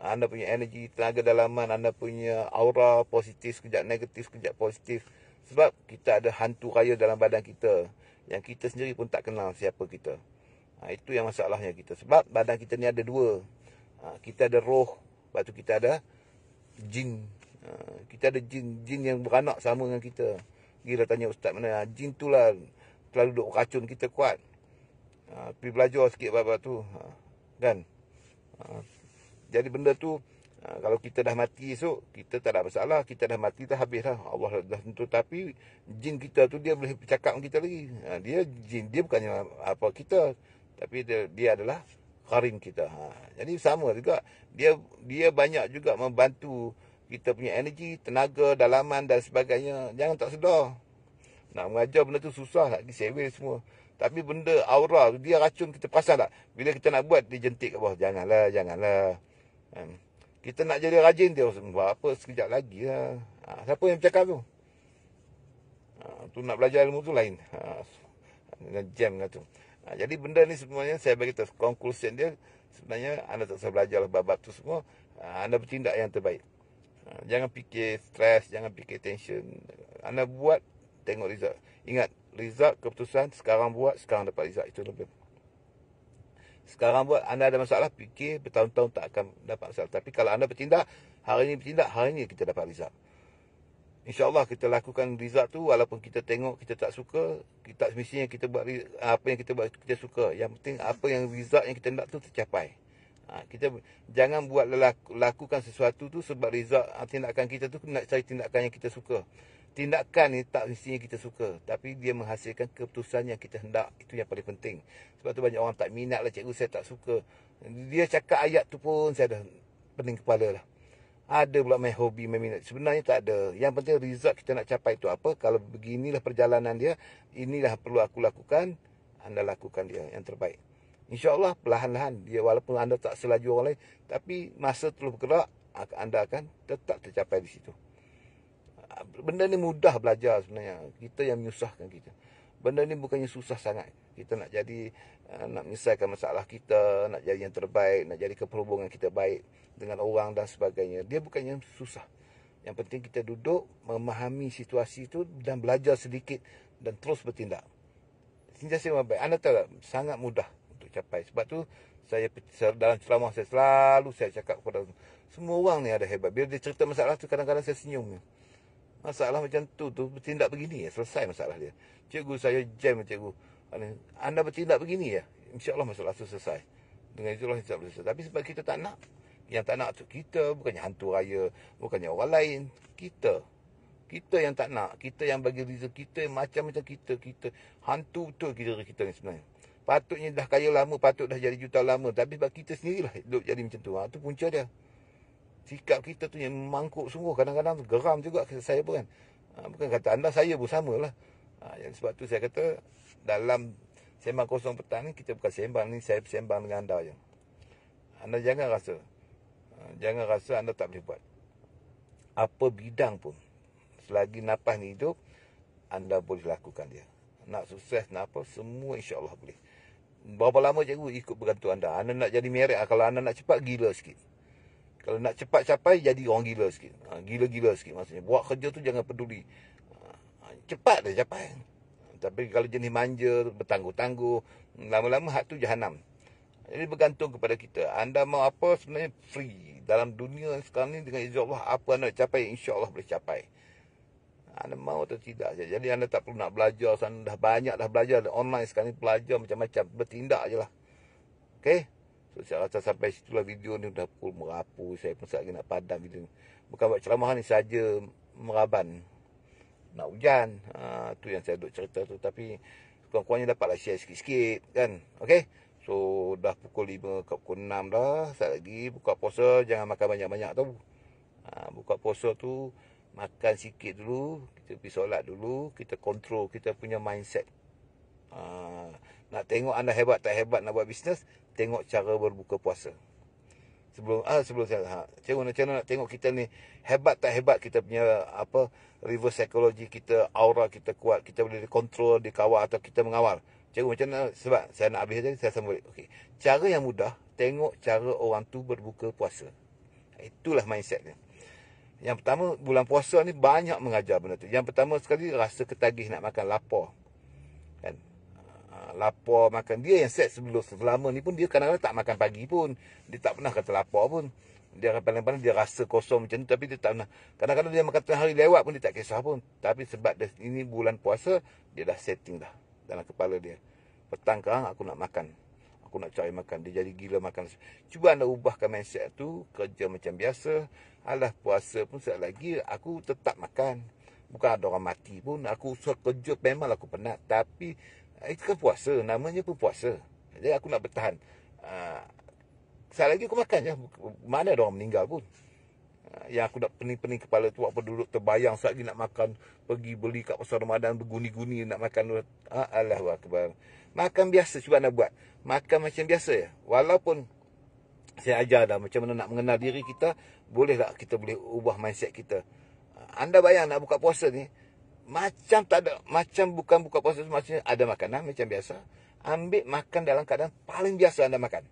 Anda punya energi, tenaga dalaman, anda punya aura positif, sekejap negatif, sekejap positif. Sebab kita ada hantu raya dalam badan kita. Yang kita sendiri pun tak kenal siapa kita. Itu yang masalahnya kita. Sebab badan kita ni ada dua. Kita ada roh. Lepas tu kita ada jin. Kita ada jin yang beranak sama dengan kita. Gila tanya ustaz mana. Jin tu lah selalu duk racun kita kuat. Pergi belajar sikit bab tu. Kan? Jadi benda tu, kalau kita dah mati esok, kita tak ada masalah. Kita dah mati, dah habis lah. Allah dah tentu. Tapi jin kita tu dia boleh bercakap dengan kita lagi. Dia jin. Dia bukannya apa kita. Tapi dia adalah karin kita. Jadi sama juga. Dia banyak juga membantu kita punya energi, tenaga, dalaman dan sebagainya. Jangan tak sedar. Nak mengajar benda tu susah. Nak disewel semua. Tapi benda aura tu, dia racun kita perasan tak? Bila kita nak buat, dia jentik kat bawah. Janganlah. Kita nak jadi rajin, dia buat apa sekejap lagi lah. Siapa yang bercakap tu? Tu nak belajar ilmu tu lain. Dengan jam dengan tu. Jadi benda ni sebenarnya saya bagi tahu conclusion dia, sebenarnya anda tak usah belajar bab-bab tu semua. Anda bertindak yang terbaik. Jangan fikir stres, jangan fikir tension. Anda buat, tengok result. Ingat, result keputusan sekarang buat, sekarang dapat result. Itu lebih. Sekarang buat, anda ada masalah, fikir bertahun-tahun tak akan dapat masalah. Tapi kalau anda bertindak, hari ini kita dapat result. InsyaAllah kita lakukan result tu, walaupun kita tengok kita tak suka, kita semestinya kita buat apa yang kita buat kita suka. Yang penting apa yang result yang kita nak tu tercapai. Kita jangan buat lakukan sesuatu tu sebab result tindakan kita tu nak cari tindakan yang kita suka. Tindakan ni tak mestinya kita suka, tapi dia menghasilkan keputusan yang kita hendak. Itu yang paling penting. Sebab tu banyak orang tak minat lah, cikgu saya tak suka. Dia cakap ayat tu pun saya dah pening kepala lah. Ada pula main hobi, main minat. Sebenarnya tak ada. Yang penting result kita nak capai tu apa. Kalau beginilah perjalanan dia, inilah perlu aku lakukan, anda lakukan dia yang terbaik. InsyaAllah perlahan-lahan dia, walaupun anda tak selaju orang lain, tapi masa terus bergerak, anda akan tetap tercapai di situ. Benda ni mudah belajar sebenarnya. Kita yang menyusahkan kita. Benda ni bukannya susah sangat. Kita nak jadi, nak menyelesaikan masalah kita, nak jadi yang terbaik, nak jadi keperhubungan kita baik dengan orang dan sebagainya. Dia bukannya susah. Yang penting kita duduk, memahami situasi itu dan belajar sedikit dan terus bertindak. Sentiasa baik. Anda tahu tak, sangat mudah untuk capai. Sebab tu saya dalam ceramah saya selalu saya cakap kepada semua orang ni ada hebat. Bila dia cerita masalah tu, kadang-kadang saya senyum. Masalah macam tu bertindak begini ya, selesai masalah dia. Cikgu, saya jam cikgu. Anda bertindak begini ya, insya-Allah masalah tu selesai. Dengan itulah insya Allah selesai. Tapi sebab kita tak nak, yang tak nak tu kita, bukannya hantu raya, bukannya orang lain, kita. Kita yang tak nak, kita yang bagi reason, kita yang macam-macam kita hantu betul kita ni sebenarnya. Patutnya dah kaya lama, patut dah jadi juta lama, tapi sebab kita sendirilah hidup jadi macam tu. Itu punca dia. Sikap kita tu yang mangkuk sungguh, kadang-kadang geram juga saya pun kan. Bukan kata anda, saya pun samalah. Yang sebab tu saya kata dalam sembang kosong petang ni, kita bukan sembang ni, saya sembang dengan anda je. Anda jangan rasa anda tak boleh buat apa bidang pun. Selagi nafas ni hidup, anda boleh lakukan dia. Nak sukses, nak apa, semua insya-Allah boleh. Berapa lama cikgu ikut bergantung anda. Anda nak jadi merek, kalau anda nak cepat, gila sikit. Kalau nak cepat capai, jadi orang gila sikit. Gila-gila sikit maksudnya. Buat kerja tu jangan peduli. Cepat dia capai. Tapi kalau jenis manja, bertangguh-tangguh, lama-lama hak tu jahanam. Jadi bergantung kepada kita. Anda mau apa sebenarnya free. Dalam dunia sekarang ni dengan izin Allah, apa anda nak capai, insya-Allah boleh capai. Anda mau atau tidak saja. Jadi anda tak perlu nak belajar sana. Dah banyak dah belajar online sekarang ni, belajar macam-macam. Bertindak je lah. Okay? So saya rasa sampai situlah video ni dah pukul merapu. Saya pun lagi nak padam video ni. Bukan buat ceramah ni saja meraban. Nak hujan. Tu yang saya duk cerita tu. Tapi kurang-kurangnya dapatlah share sikit-sikit kan. Okay? So dah pukul 5 ke pukul 6 dah. Sekali lagi buka puasa, jangan makan banyak-banyak tau. Buka puasa tu makan sikit dulu, kita pergi solat dulu, kita kontrol kita punya mindset. Nak tengok anda hebat tak hebat nak buat bisnes, tengok cara berbuka puasa. Sebelum saya cikgu nak tengok kita ni hebat tak hebat, kita punya reverse psychology kita, aura kita kuat, kita boleh kontrol, dikawal atau kita mengawal. Cikgu macam mana, sebab saya nak habis tadi, saya sambung balik. Okey. Cara yang mudah, tengok cara orang tu berbuka puasa. Itulah mindsetnya. Yang pertama, bulan puasa ni banyak mengajar benda tu. Yang pertama sekali, rasa ketagih nak makan, lapar. Kan? Lapar makan. Dia yang set selama ni pun, dia kadang-kadang tak makan pagi pun. Dia tak pernah kata lapar pun. Dia paling-paling dia rasa kosong macam tu, tapi dia tak pernah. Kadang-kadang dia makan tengah hari lewat pun, dia tak kisah pun. Tapi sebab ini bulan puasa, dia dah setting dah dalam kepala dia. Petang kerang aku nak makan. Aku nak cari makan. Dia jadi gila makan. Cuba anda ubahkan mindset tu. Kerja macam biasa. Alah puasa pun sekali lagi aku tetap makan. Bukan ada orang mati pun. Aku kerja memang aku penat. Tapi itu kan puasa. Namanya pun puasa. Jadi aku nak bertahan. Sekali lagi aku makan je. Mana ada orang meninggal pun. Yang aku nak pening-pening kepala tu, apa duduk terbayang sekali nak makan, pergi beli kat pasar Ramadan berguni-guni nak makan. Allahu akbar. Makan biasa cuba nak buat. Makan macam biasa ya. Walaupun saya ajar dah macam mana nak mengenal diri kita, boleh tak kita boleh ubah mindset kita. Anda bayang nak buka puasa ni, macam tak ada, macam bukan buka puasa, maksudnya ada makanan macam biasa. Ambil makan dalam keadaan paling biasa anda makan.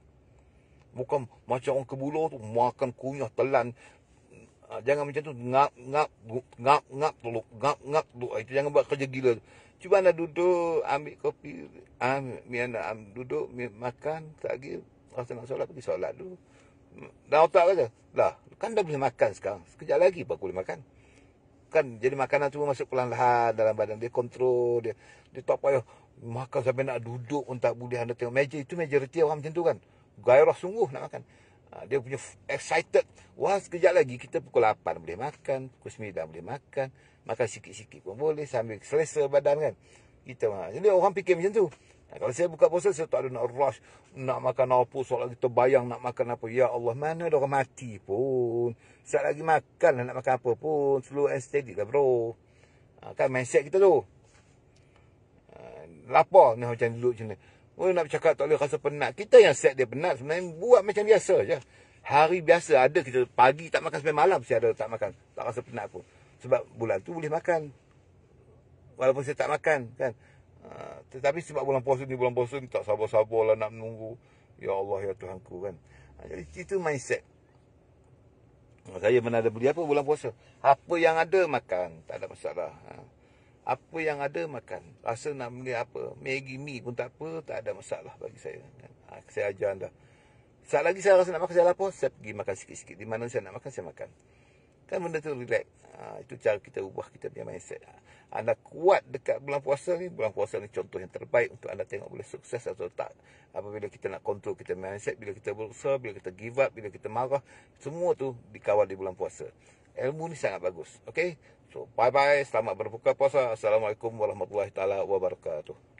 Bukan macam orang kebuluh tu makan kunyah telan. Jangan macam tu, ngap dulu. Itu jangan buat kerja gila. Cuba anda duduk, ambil kopi, anda duduk, makan, tak lagi rasa nak solat, pergi solat dulu. Dan otak kata, lah, kan dah boleh makan sekarang. Sekejap lagi baru boleh makan. Kan, jadi makanan tu masuk perlahan-lahan dalam badan. Dia kontrol, dia tak payah makan sampai nak duduk pun tak boleh. Anda tengok meja, itu majoriti orang macam tu kan. Gairah sungguh nak makan. Dia punya excited. Wah, sekejap lagi kita pukul 8 boleh makan, pukul 9 boleh makan. Makan sikit-sikit pun boleh sambil selesa badan kan. Jadi orang fikir macam tu. Kalau saya buka puasa, saya tak ada nak rush, nak makan apa, soal lagi terbayang nak makan apa. Ya Allah, mana ada orang mati pun. Sekejap lagi makan lah, nak makan apa pun. Slow and steady lah bro. Kan mindset kita tu. Lapar ni macam duduk macam ni. Oh, nak bercakap tak boleh rasa penat. Kita yang set dia penat. Sebenarnya buat macam biasa je. Hari biasa ada kita pagi tak makan sampai malam. Saya ada tak makan. Tak rasa penat pun. Sebab bulan tu boleh makan. Walaupun saya tak makan kan. Tetapi sebab bulan puasa ni tak sabar-sabar lah nak menunggu. Ya Allah, ya Tuhanku kan. Jadi itu mindset. Saya mana ada beli apa bulan puasa. Apa yang ada makan, tak ada masalah. Apa yang ada makan. Rasa nak beli apa, Maggi mee pun tak apa, tak ada masalah bagi saya. Saya ajar anda. Saat lagi saya rasa nak makan, saya lapar, saya pergi makan sikit-sikit. Di mana saya nak makan, saya makan. Kan benda tu relax. Itu cara kita ubah kita punya mindset. Anda kuat dekat bulan puasa ni contoh yang terbaik untuk anda tengok boleh sukses atau tak. Apabila kita nak kontrol kita mindset, bila kita berusaha, bila kita give up, bila kita marah, semua tu dikawal di bulan puasa. Ilmu ni sangat bagus. Okay? So, bye-bye. Selamat berbuka puasa. Assalamualaikum warahmatullahi taala wabarakatuh.